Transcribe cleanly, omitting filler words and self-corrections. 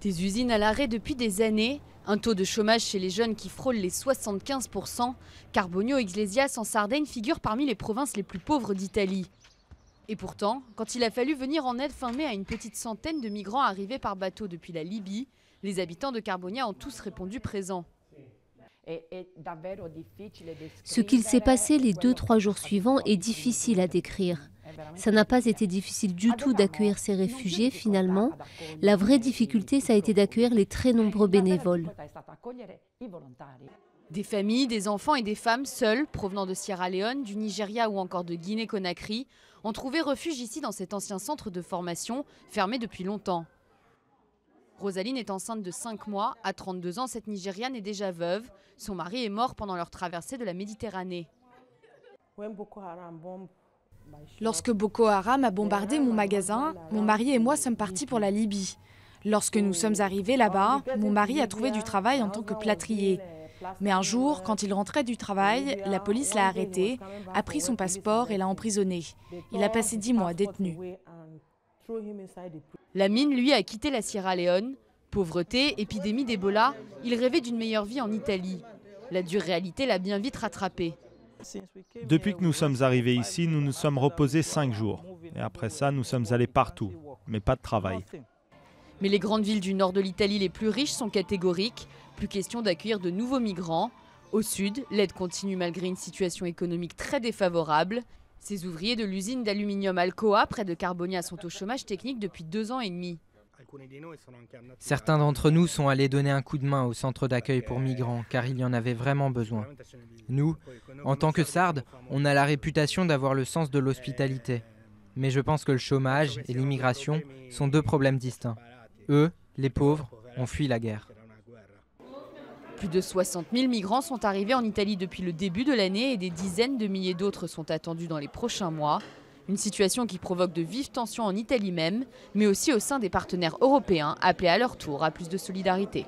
Des usines à l'arrêt depuis des années, un taux de chômage chez les jeunes qui frôle les 75%. Carbonio Iglesias en Sardaigne figure parmi les provinces les plus pauvres d'Italie. Et pourtant, quand il a fallu venir en aide fin mai à une petite centaine de migrants arrivés par bateau depuis la Libye, les habitants de Carbonia ont tous répondu présents. Ce qu'il s'est passé les 2-3 jours suivants est difficile à décrire. Ça n'a pas été difficile du tout d'accueillir ces réfugiés finalement. La vraie difficulté, ça a été d'accueillir les très nombreux bénévoles. Des familles, des enfants et des femmes seuls, provenant de Sierra Leone, du Nigeria ou encore de Guinée-Conakry, ont trouvé refuge ici dans cet ancien centre de formation, fermé depuis longtemps. Rosaline est enceinte de 5 mois. À 32 ans, cette Nigériane est déjà veuve. Son mari est mort pendant leur traversée de la Méditerranée. Lorsque Boko Haram a bombardé mon magasin, mon mari et moi sommes partis pour la Libye. Lorsque nous sommes arrivés là-bas, mon mari a trouvé du travail en tant que plâtrier. Mais un jour, quand il rentrait du travail, la police l'a arrêté, a pris son passeport et l'a emprisonné. Il a passé 10 mois détenu. Lamine, lui, a quitté la Sierra Leone. Pauvreté, épidémie d'Ebola, il rêvait d'une meilleure vie en Italie. La dure réalité l'a bien vite rattrapé. Depuis que nous sommes arrivés ici, nous nous sommes reposés 5 jours. Et après ça, nous sommes allés partout, mais pas de travail. Mais les grandes villes du nord de l'Italie les plus riches sont catégoriques. Plus question d'accueillir de nouveaux migrants. Au sud, l'aide continue malgré une situation économique très défavorable. Ces ouvriers de l'usine d'aluminium Alcoa, près de Carbonia, sont au chômage technique depuis 2 ans et demi. Certains d'entre nous sont allés donner un coup de main au centre d'accueil pour migrants, car il y en avait vraiment besoin. Nous, en tant que Sardes, on a la réputation d'avoir le sens de l'hospitalité. Mais je pense que le chômage et l'immigration sont 2 problèmes distincts. Eux, les pauvres, ont fui la guerre. Plus de 60 000 migrants sont arrivés en Italie depuis le début de l'année et des dizaines de milliers d'autres sont attendus dans les prochains mois. Une situation qui provoque de vives tensions en Italie même, mais aussi au sein des partenaires européens appelés à leur tour à plus de solidarité.